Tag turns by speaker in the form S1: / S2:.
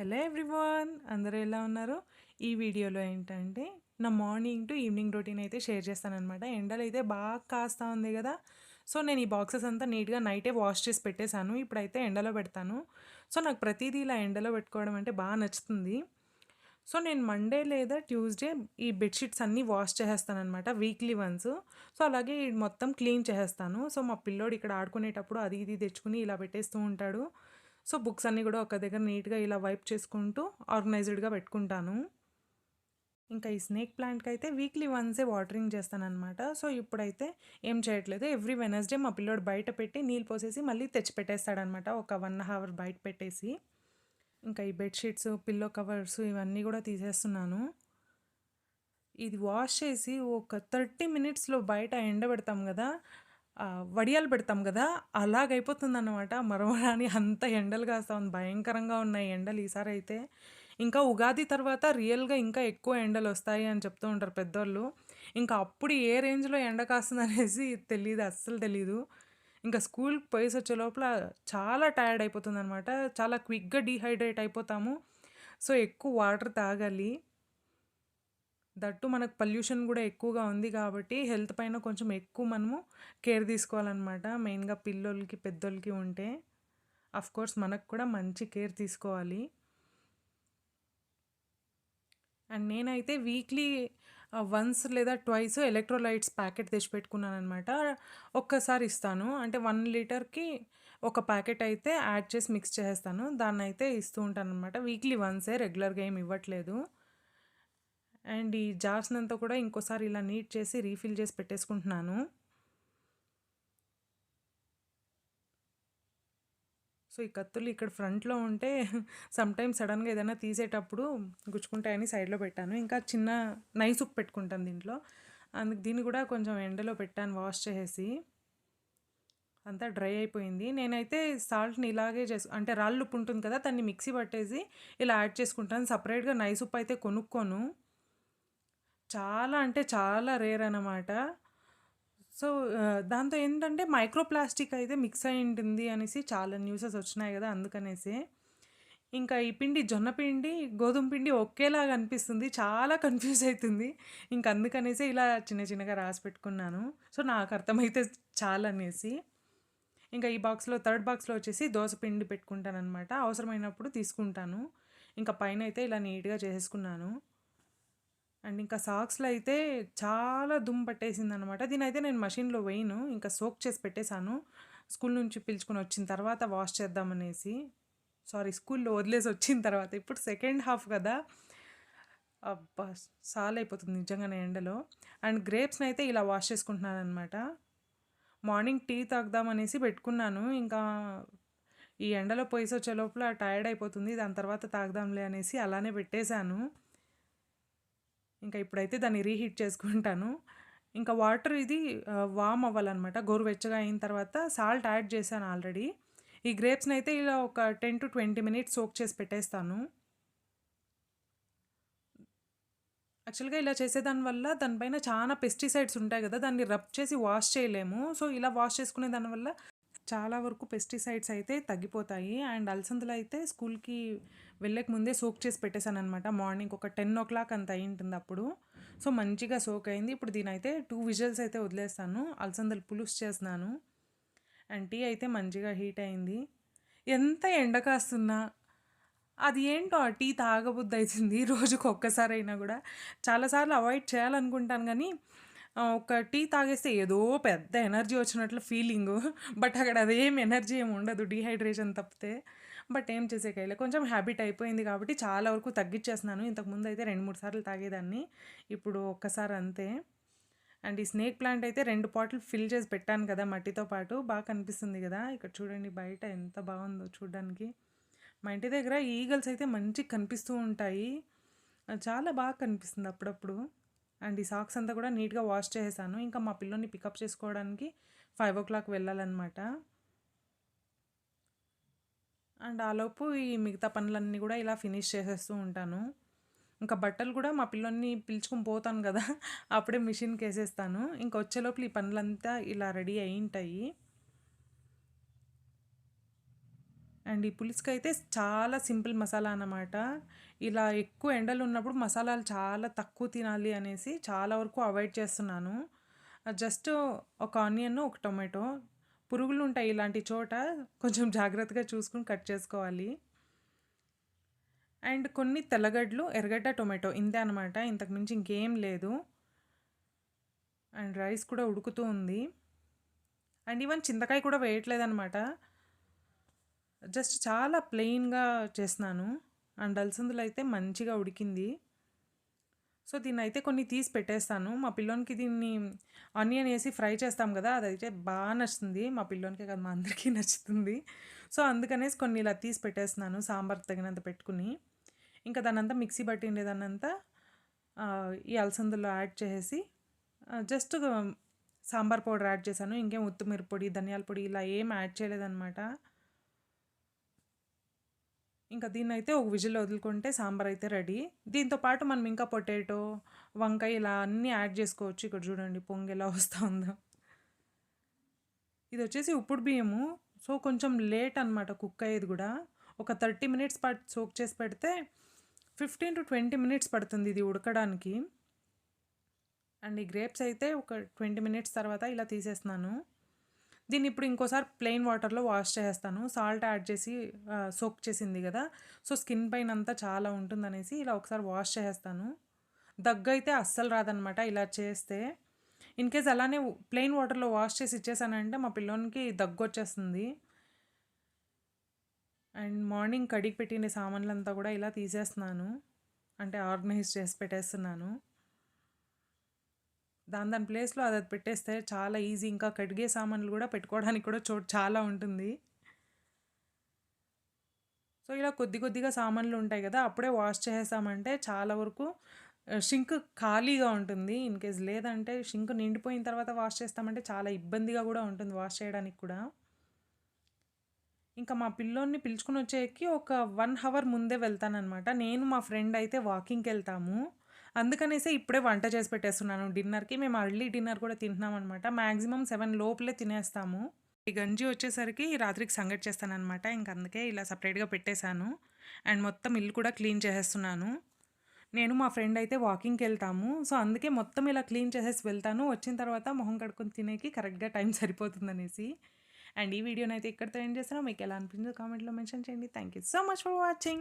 S1: Hello everyone, అందరూ ఎలా ఉన్నారు? ఈ వీడియోలో ఏంటంటే నా మార్నింగ్ టు ఈవినింగ్ రొటీన్ అయితే షేర్ చేస్తాననమాట. ఎండలు అయితే బాగా కాస్తా ఉంది కదా! సో, నేను ఈ బాక్సెస్ అంతా నీట్‌గా నైటే వాష్ చేసి పెట్టేశాను. ఇప్పుడైతే ఎండలో పెడతాను. సో, నాకు ప్రతీదీ ఇలా ఎండలో పెట్టుకోవడం అంటే బాగా నచ్చుతుంది. సో, నేను మండే లేదా ట్యూస్‌డే ఈ బెడ్‌షీట్స్ అన్నీ వాష్ చేసేస్తాననమాట వీక్లీ వన్స్. సో, అలాగే ఇది మొత్తం క్లీన్ చేసేస్తాను. సో, మా పిల్లోడు ఇక్కడ ఆడుకునేటప్పుడు అది ఇది తెచ్చుకొని ఇలా పెట్టేస్తూ ఉంటాడు. సో, బుక్స్ అన్నీ గూడా ఒక దగ్గర నీట్‌గా ఇలా వైప్ చేసుకుంటూ ఆర్గనైజ్డ్‌గా పెట్టుకుంటాను. ఇంకా ఈ స్నేక్ ప్లాంట్‌కైతే వీక్లీ వన్సే వాటరింగ్ చేస్తాననమాట. సో, ఇప్పుడైతే ఏం చేయట్లేదు. ఎవ్రీ వెడ్నెస్‌డే మా పిల్లోడు బయట పెట్టి నీళ్ళు పోసేసి మళ్ళీ తెచ్చి పెట్టేస్తాడనమాట. ఒక 1 అవర్ బయట పెట్టేసి. ఇంకా ఈ బెడ్‌షీట్స్, పిల్లో కవర్స్ ఇవన్నీ గూడా తీసేస్తున్నాను. ఇది వాష్ చేసి ఒక 30 మినిట్స్‌లో బయట ఎండబెడతాం గదా! వడియాలు పెడతాం గదా! అలాగైపోతుందన్నమాట. మరవరాని అంత ఎండలు కాస్తా ఉంది. భయంకరంగా ఉన్నాయి ఎండలు ఈసారైతే. ఇంకా ఉగాది తర్వాత రియల్‌గా ఇంకా ఎక్కువ ఎండలొస్తాయి అని చెప్తూ ఉంటారు పెద్దోళ్ళు. ఇంకా అప్పుడు ఏ రేంజ్‌లో ఎండ కాస్తుందనేసి తెలీదు. అస్సలు తెలీదు. ఇంకా స్కూల్‌కి పోయేసొచ్చే లోపల చాలా టైర్డ్ అయిపోతుందనమాట. చాలా క్విక్‌గా డీహైడ్రేట్ అయిపోతాము. సో, ఎక్కువ వాటర్ తాగాలి. దట్టు మనకు పొల్యూషన్ గూడా ఎక్కువగా ఉంది గాబట్టి, హెల్త్ పైన కొంచెం ఎక్కువ మనము కేర్ తీసుకోవాలనమాట. మెయిన్‌గా పిల్లోళ్ళకి, పెద్దోళ్ళకి ఉంటే. ఆఫ్‌కోర్స్ మనకు కూడా మంచి కేర్ తీసుకోవాలి. అండ్ నేనైతే వీక్లీ వన్స్ లేదా ట్వైస్ ఎలక్ట్రోలైట్స్ ప్యాకెట్ తెచ్చిపెట్టుకున్నాననమాట. ఒక్కసారి ఇస్తాను. అంటే 1 లీటర్‌కి ఒక ప్యాకెట్ అయితే యాడ్ చేసి మిక్స్ చేసేస్తాను. దాన్నయితే ఇస్తూ ఉంటాననమాట. వీక్లీ వన్సే, రెగ్యులర్‌గా ఏమి ఇవ్వట్లేదు. అండ్ ఈ జార్స్‌నంతా కూడా ఇంకోసారి ఇలా నీట్ చేసి రీఫిల్ చేసి పెట్టేసుకుంటున్నాను. సో, ఈ కత్తులు ఇక్కడ ఫ్రంట్‌లో ఉంటే సమ్‌టైమ్స్ సడెన్‌గా ఏదైనా తీసేటప్పుడు గుచ్చుకుంటాయని సైడ్‌లో పెట్టాను. ఇంకా చిన్న నైఫ్ హుక్ పెట్టుకుంటాను దీంట్లో. అందుకు దీన్ని కూడా కొంచెం ఎండలో పెట్టాను వాష్ చేసేసి. అంతా డ్రై అయిపోయింది. నేనైతే సాల్ట్‌ని ఇలాగే అంటే రాళ్ళుప్పు ఉంటుంది కదా! దాన్ని మిక్సీ పట్టేసి ఇలా యాడ్ చేసుకుంటాను. సెపరేట్‌గా నైస్ ఉప్పు అయితే కొనుక్కోను. చాలా అంటే చాలా రేర్ అనమాట. సో, దాంతో ఏంటంటే మైక్రో ప్లాస్టిక్ అయితే మిక్స్ అయ్యి ఉంటుంది అనేసి చాలా న్యూసెస్ వచ్చినాయి గదా! అందుకనేసి. ఇంకా ఈ పిండి జొన్న పిండి, గోధుమ పిండి ఒకేలాగా అనిపిస్తుంది. చాలా కన్‌ఫ్యూజ్ అయితుంది. ఇంక అందుకనేసే ఇలా చిన్న చిన్నగా రాసి పెట్టుకున్నాను. సో, నాకు అర్థమైతే చాలనేసి. ఇంకా ఈ బాక్స్‌లో థర్డ్ బాక్స్‌లో వచ్చేసి దోస పిండి పెట్టుకుంటాననమాట. అవసరమైనప్పుడు తీసుకుంటాను. ఇంకా పైనైతే ఇలా నీట్‌గా చేసేసుకున్నాను. అండ్ ఇంకా సాక్స్‌లో అయితే చాలా దుమ్ము పట్టేసిందనమాట. దీనైతే నేను మషిన్‌లో వేయను. ఇంకా సోక్ చేసి పెట్టేసాను. స్కూల్ నుంచి పిలుచుకొని వచ్చిన తర్వాత వాష్ చేద్దామనేసి. సారీ, స్కూల్‌లో వదిలేసి వచ్చిన తర్వాత. ఇప్పుడు సెకండ్ హాఫ్ కదా! అబ్బా! సాలయిపోతుంది నిజంగానే ఎండలో. అండ్ గ్రేప్స్‌నైతే ఇలా వాష్ చేసుకుంటున్నాననమాట. మార్నింగ్ టీ తాగుదామనేసి పెట్టుకున్నాను. ఇంకా ఈ ఎండలో పోయేసొచ్చే లోపల టైర్డ్ అయిపోతుంది. దాని తర్వాత తాగుదాంలే అనేసి అలానే పెట్టేశాను. ఇంకా ఇప్పుడైతే దాన్ని రీహీట్ చేసుకుంటాను. ఇంకా వాటర్ ఇది వార్మ్ అవ్వాలనమాట. గోరువెచ్చగా అయిన తర్వాత సాల్ట్ యాడ్ చేశాను ఆల్రెడీ. ఈ గ్రేప్స్‌నైతే ఇలా ఒక 10-20 మినిట్స్ సోక్ చేసి పెట్టేస్తాను. యాక్చువల్‌గా ఇలా చేసేదాని వల్ల దానిపైన చాలా పెస్టిసైడ్స్ ఉంటాయి గదా! దాన్ని రబ్ చేసి వాష్ చేయలేము. సో, ఇలా వాష్ చేసుకునే దానివల్ల చాలా వరకు పెస్టిసైడ్స్ అయితే తగ్గిపోతాయి. అండ్ అలసందలు అయితే స్కూల్‌కి వెళ్ళక ముందే సోక్ చేసి పెట్టేసాననమాట. మార్నింగ్ ఒక 10:00 అంత అయ్యుంటుంది అప్పుడు. సో, మంచిగా సోక్ అయింది. ఇప్పుడు దీనైతే 2 విజిల్స్ అయితే వదిలేస్తాను. అలసందలు పులుసు చేస్తున్నాను. అండ్ టీ అయితే మంచిగా హీట్ అయింది. ఎంత ఎండ కాస్తున్నా అది ఏంటో ఆ టీ తాగబుద్దయితుంది రోజుకొక్కసారైనా గూడా. చాలా సార్లు అవాయిడ్ చేయాలనుకుంటాను గానీ, ఒక టీ తాగేస్తే ఏదో పెద్ద ఎనర్జీ వచ్చినట్లు ఫీలింగు. బట్ అక్కడ అదేం ఎనర్జీ ఏమి ఉండదు డీహైడ్రేషన్ తప్పితే. బట్ ఏం చేసేకైలే. కొంచెం హ్యాబిట్ అయిపోయింది కాబట్టి చాలా వరకు తగ్గిచ్చేస్తున్నాను. ఇంతకుముందయితే 2, 3 సార్లు తాగేదాన్ని. ఇప్పుడు ఒక్కసారి అంతే. అండ్ ఈ స్నేక్ ప్లాంట్ అయితే 2 పాట్లు ఫిల్ చేసి పెట్టాను కదా! మట్టితో పాటు. కనిపిస్తుంది గదా! ఇక్కడ చూడండి బయట ఎంత బావుందో చూడ్డానికి. మా ఇంటి దగ్గర ఈగల్స్ అయితే మంచిగా కనిపిస్తూ ఉంటాయి. చాలా బాగా కనిపిస్తుంది అప్పుడప్పుడు. అండ్ ఈ సాక్స్ అంతా కూడా నీట్‌గా వాష్ చేసేసాను. ఇంకా మా పిల్లోడిని పికప్ చేసుకోవడానికి 5:00 వెళ్ళాలనమాట. అండ్ ఆలోపు ఈ మిగతా పనులన్నీ కూడా ఇలా ఫినిష్ చేసేస్తూ ఉంటాను. ఇంకా బట్టలు కూడా మా పిల్లోడిని పిలుచుకొని పోతాను గదా! అప్పుడే మిషన్‌కేసేస్తాను. ఇంక వచ్చేలోపల ఈ పనులంతా ఇలా రెడీ అయ్యుంటాయి. అండ్ ఈ పులుసుకైతే చాలా సింపుల్ మసాలా అన్నమాట. ఇలా ఎక్కువ ఎండలు ఉన్నప్పుడు మసాలాలు చాలా తక్కువ తినాలి అనేసి చాలా వరకు అవాయిడ్ చేస్తున్నాను. జస్ట్ ఒక ఆనియన్, ఒక టొమాటో. పురుగులుంటాయి ఇలాంటి చోట కొంచెం జాగ్రత్తగా చూసుకొని కట్ చేసుకోవాలి. అండ్ కొన్ని తెల్లగడ్డలు, ఎర్రగడ్డ, టొమాటో ఇంతే అనమాట. ఇంతకు మించి ఇంకేం లేదు. అండ్ రైస్ కూడా ఉడుకుతూ ఉంది. అండ్ ఈవెన్ చింతకాయ కూడా వేయట్లేదనమాట. జస్ట్ చాలా ప్లెయిన్‌గా చేస్తున్నాను. అండ్ అలసందలు అయితే మంచిగా ఉడికింది. సో, దీన్నైతే కొన్ని తీసి పెట్టేస్తాను. మా పిల్లోనికి దీన్ని ఆనియన్ ఏసి ఫ్రై చేస్తాం కదా! అదైతే నచ్చుతుంది. మా పిల్లోనికే కాదు మా అందరికీ నచ్చుతుంది. సో, అందుకనేసి కొన్ని ఇలా తీసి పెట్టేస్తున్నాను సాంబార్‌కి తగినంత పెట్టుకుని. ఇంకా దాన్నంతా మిక్సీ పట్టిండేదాన్నంతా ఈ అలసందల్లో యాడ్ చేసేసి జస్ట్ సాంబార్ పౌడర్ యాడ్ చేశాను. ఇంకేం ఉత్తిమిరప పొడి, ధనియాల పొడి ఇలా ఏం యాడ్ చేయలేదనమాట. ఇంకా దీన్నైతే ఒక విజిల్ వదులుకుంటే సాంబార్ అయితే రెడీ. దీంతో పాటు మనం ఇంకా పొటాటో, వంకాయ ఇలా అన్నీ యాడ్ చేసుకోవచ్చు. ఇక్కడ చూడండి పొంగు ఎలా వస్తా ఉందో. ఇది వచ్చేసి ఉప్పుడు బియ్యము. సో, కొంచెం లేట్ అనమాట కుక్ అయ్యేది కూడా. ఒక 30 మినిట్స్ పాటు సోక్ చేసి పెడితే 15-20 మినిట్స్ పడుతుంది ఇది ఉడకడానికి. అండ్ ఈ గ్రేప్స్ అయితే ఒక 20 మినిట్స్ తర్వాత ఇలా తీసేస్తున్నాను. దీన్ని ఇప్పుడు ఇంకోసారి ప్లెయిన్ వాటర్‌లో వాష్ చేసేస్తాను. సాల్ట్ యాడ్ చేసి సోక్ చేసింది కదా! సో, స్కిన్ పైన అంతా చాలా ఉంటుందనేసి ఇలా ఒకసారి వాష్ చేసేస్తాను. దగ్గైతే అస్సలు రాదనమాట ఇలా చేస్తే. ఇన్‌కేస్ అలానే ప్లెయిన్ వాటర్‌లో వాష్ చేసి ఇచ్చేసానంటే మా పిల్లోనికి దగ్గొచ్చేస్తుంది. అండ్ మార్నింగ్ కడిగి పెట్టిన సామాన్లంతా కూడా ఇలా తీసేస్తున్నాను. అంటే ఆర్గనైజ్ చేసి పెట్టేస్తున్నాను. దాని ప్లేస్‌లో అది పెట్టేస్తే చాలా ఈజీ. ఇంకా కడిగే సామాన్లు కూడా పెట్టుకోవడానికి కూడా చోటు చాలా ఉంటుంది. సో, ఇలా కొద్దిగా సామాన్లు ఉంటాయి కదా! అప్పుడే వాష్ చేసేసామంటే చాలా వరకు షింక్ ఖాళీగా ఉంటుంది. ఇన్‌కేస్ లేదంటే షింక్ నిండిపోయిన తర్వాత వాష్ చేస్తామంటే చాలా ఇబ్బందిగా కూడా ఉంటుంది వాష్ చేయడానికి కూడా. ఇంకా మా పిల్లోడిని పిలుచుకొని వచ్చేకి ఒక 1 హవర్ ముందే వెళ్తాననమాట. నేను మా ఫ్రెండ్ అయితే వాకింగ్‌కెళ్తాము. అందుకనేసే ఇప్పుడే వంట చేసి పెట్టేస్తున్నాను డిన్నర్‌కి. మేము ఎర్లీ డిన్నర్ కూడా తింటున్నామనమాట. మాక్సిమం 7 లోపలే తినేస్తాము. ఈ గంజి వచ్చేసరికి రాత్రికి సంగటి చేస్తాననమాట. ఇంక అందుకే ఇలా సెపరేట్‌గా పెట్టేశాను. అండ్ మొత్తం ఇల్లు కూడా క్లీన్ చేసేస్తున్నాను. నేను మా ఫ్రెండ్ అయితే వాకింగ్‌కెళ్తాము. సో, అందుకే మొత్తం ఇలా క్లీన్ చేసేసి వెళ్తాను. వచ్చిన తర్వాత మొహం కడుక్కొని తినేకి కరెక్ట్‌గా టైం సరిపోతుందనేసి. అండ్ ఈ వీడియోనైతే ఇక్కడితో ఎండ్ చేస్తున్నా. మీకు ఎలా అనిపించిందో కామెంట్‌లో మెన్షన్ చేయండి. Thank you so much for watching.